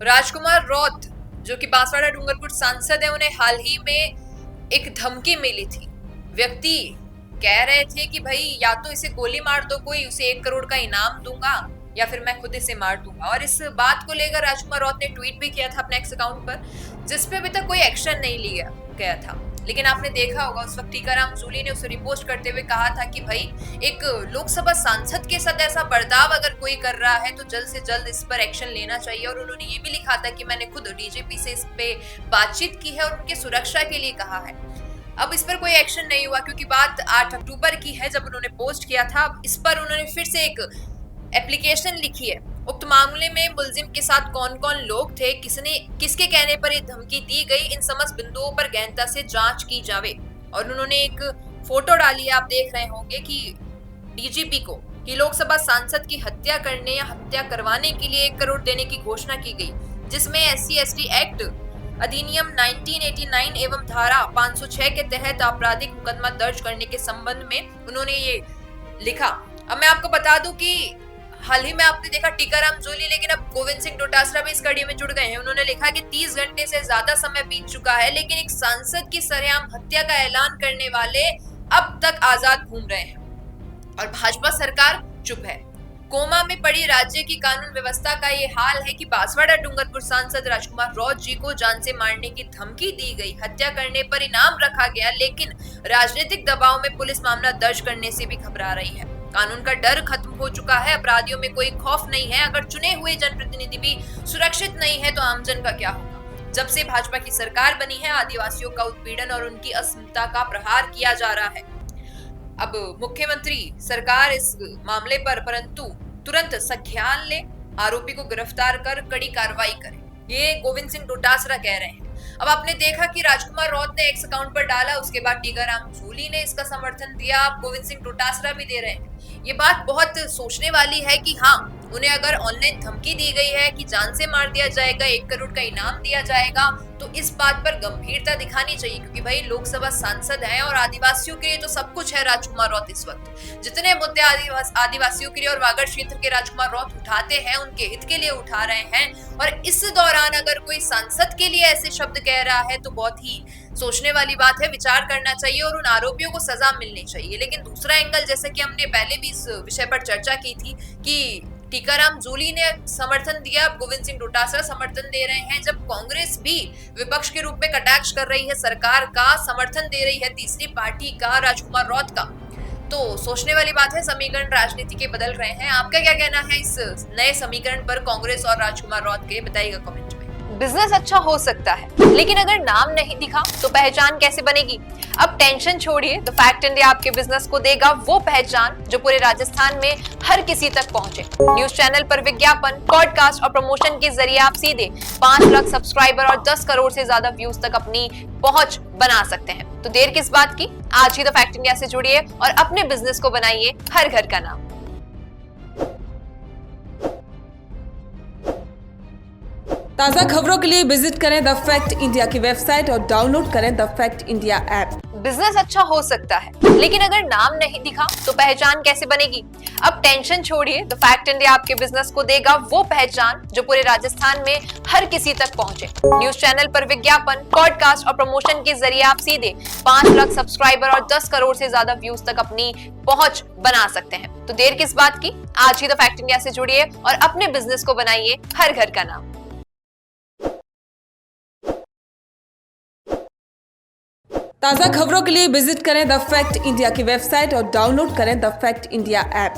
राजकुमार रौत जो कि बांसवाड़ा डूंगरपुर सांसद है, उन्हें हाल ही में एक धमकी मिली थी। व्यक्ति कह रहे थे कि भाई या तो इसे गोली मार दो, कोई उसे 1 करोड़ का इनाम दूंगा, या फिर मैं खुद इसे मार दूंगा। और इस बात को लेकर राजकुमार रौत ने ट्वीट भी किया था अपने एक्स अकाउंट पर, जिसपे अभी तक कोई एक्शन नहीं लिया गया था। लेकिन आपने देखा होगा उस वक्त टीकाराम जूली ने उसे रिपोस्ट करते हुए कहा था कि भाई एक लोकसभा सांसद के साथ ऐसा बर्ताव अगर कोई कर रहा है तो जल्द से जल्द इस पर एक्शन लेना चाहिए। और उन्होंने ये भी लिखा था कि मैंने खुद डीजीपी से इस पे बातचीत की है और उनके सुरक्षा के लिए कहा है। अब इस पर कोई एक्शन नहीं हुआ क्योंकि बात 8 अक्टूबर की है जब उन्होंने पोस्ट किया था। इस पर उन्होंने फिर से एक एप्लीकेशन लिखी है। उक्त मामले में मुलजिम के साथ कौन कौन लोग थे, किसके कहने पर ये धमकी दी गई, इन समस्त बिंदुओं पर गहनता से जांच की जावे। और उन्होंने एक फोटो डाली है, आप देख रहे होंगे कि डीजीपी को कि लोकसभा सांसद की हत्या करने या हत्या करवाने के लिए 1 करोड़ देने की घोषणा की गई, जिसमें SC/ST एक्ट अधिनियम 1989 एवं धारा 506 के तहत आपराधिक मुकदमा दर्ज करने के संबंध में उन्होंने ये लिखा। अब मैं आपको बता दूं कि हाल ही में आपने देखा टीकाराम जूली, लेकिन अब गोविंद सिंह डोटासरा भी इस कड़ी में जुड़ गए हैं। उन्होंने लिखा कि 30 घंटे से ज्यादा समय बीत चुका है, लेकिन एक सांसद की सरेआम हत्या का ऐलान करने वाले अब तक आजाद घूम रहे हैं और भाजपा सरकार चुप है। कोमा में पड़ी राज्य की कानून व्यवस्था का ये हाल है कि बांसवाड़ा डूंगरपुर सांसद राजकुमार रौत जी को जान से मारने की धमकी दी गई, हत्या करने पर इनाम रखा गया, लेकिन राजनीतिक दबाव में पुलिस मामला दर्ज करने से भी घबरा रही है। कानून का डर खत्म हो चुका है, अपराधियों में कोई खौफ नहीं है। अगर चुने हुए जनप्रतिनिधि भी सुरक्षित नहीं है तो आमजन का क्या होगा। जब से भाजपा की सरकार बनी है, आदिवासियों का उत्पीड़न और उनकी अस्मिता का प्रहार किया जा रहा है। अब मुख्यमंत्री सरकार इस मामले पर परंतु तुरंत संज्ञान ले, आरोपी को गिरफ्तार कर कड़ी कार्रवाई करे, ये गोविंद सिंह डोटासरा कह रहे हैं। अब आपने देखा कि राजकुमार रौत ने एक्स अकाउंट पर डाला, उसके बाद टीकाराम जूली ने इसका समर्थन दिया, अब गोविंद सिंह डोटासरा भी दे रहे हैं। ये बात बहुत सोचने वाली है कि हाँ, उन्हें अगर ऑनलाइन धमकी दी गई है कि जान से मार दिया जाएगा, 1 करोड़ का इनाम दिया जाएगा, तो इस बात पर गंभीरता दिखानी चाहिए क्योंकि भाई लोकसभा सांसद हैं और आदिवासियों के लिए तो सब कुछ है। राजकुमार रौत इस वक्त जितने मुद्दे आदिवासियों के लिए और वागड़ क्षेत्र के राजकुमार रौत उठाते हैं, उनके हित के लिए उठा रहे हैं। और इस दौरान अगर कोई सांसद के लिए ऐसे शब्द कह रहा है तो बहुत ही सोचने वाली बात है, विचार करना चाहिए और उन आरोपियों को सजा मिलनी चाहिए। लेकिन दूसरा एंगल, जैसे कि हमने पहले भी इस विषय पर चर्चा की थी कि टीकाराम जूली ने समर्थन दिया, गोविंद सिंह डोटासरा समर्थन दे रहे हैं। जब कांग्रेस भी विपक्ष के रूप में कटाक्ष कर रही है, सरकार का समर्थन दे रही है, तीसरी पार्टी का, राजकुमार रौत का, तो सोचने वाली बात है। समीकरण राजनीति के बदल रहे हैं। आपका क्या कहना है इस नए समीकरण पर कांग्रेस और राजकुमार रौत के, बताइएगा कमेंट में। बिजनेस अच्छा हो सकता है, लेकिन अगर नाम नहीं दिखा तो पहचान कैसे बनेगी। अब टेंशन छोड़िए, द फैक्ट इंडिया आपके बिजनेस को देगा वो पहचान जो पूरे राजस्थान में हर किसी तक पहुंचे। न्यूज चैनल पर विज्ञापन, पॉडकास्ट और प्रमोशन के जरिए आप सीधे 5 लाख सब्सक्राइबर और 10 करोड़ से ज्यादा व्यूज तक अपनी पहुंच बना सकते हैं। तो देर किस बात की, आज ही द फैक्ट इंडिया से जुड़िए और अपने बिजनेस को बनाइए हर घर का नाम। ताज़ा खबरों के लिए विजिट करें द फैक्ट इंडिया की वेबसाइट और डाउनलोड करें the fact India app. Business अच्छा हो सकता है, लेकिन अगर नाम नहीं दिखा तो पहचान कैसे बनेगी। अब टेंशन छोड़िए, द फैक्ट इंडिया आपके बिजनेस को देगा वो पहचान जो पूरे राजस्थान में हर किसी तक पहुंचे। न्यूज चैनल पर विज्ञापन, पॉडकास्ट और प्रमोशन के जरिए आप सीधे 5 लाख सब्सक्राइबर और 10 करोड़ से ज्यादा व्यूज तक अपनी पहुंच बना सकते हैं। तो देर किस बात की, आज ही द फैक्ट इंडिया से जुड़िए और अपने बिजनेस को बनाइए हर घर का नाम। ताज़ा खबरों के लिए विजिट करें द फैक्ट इंडिया की वेबसाइट और डाउनलोड करें द फैक्ट इंडिया ऐप।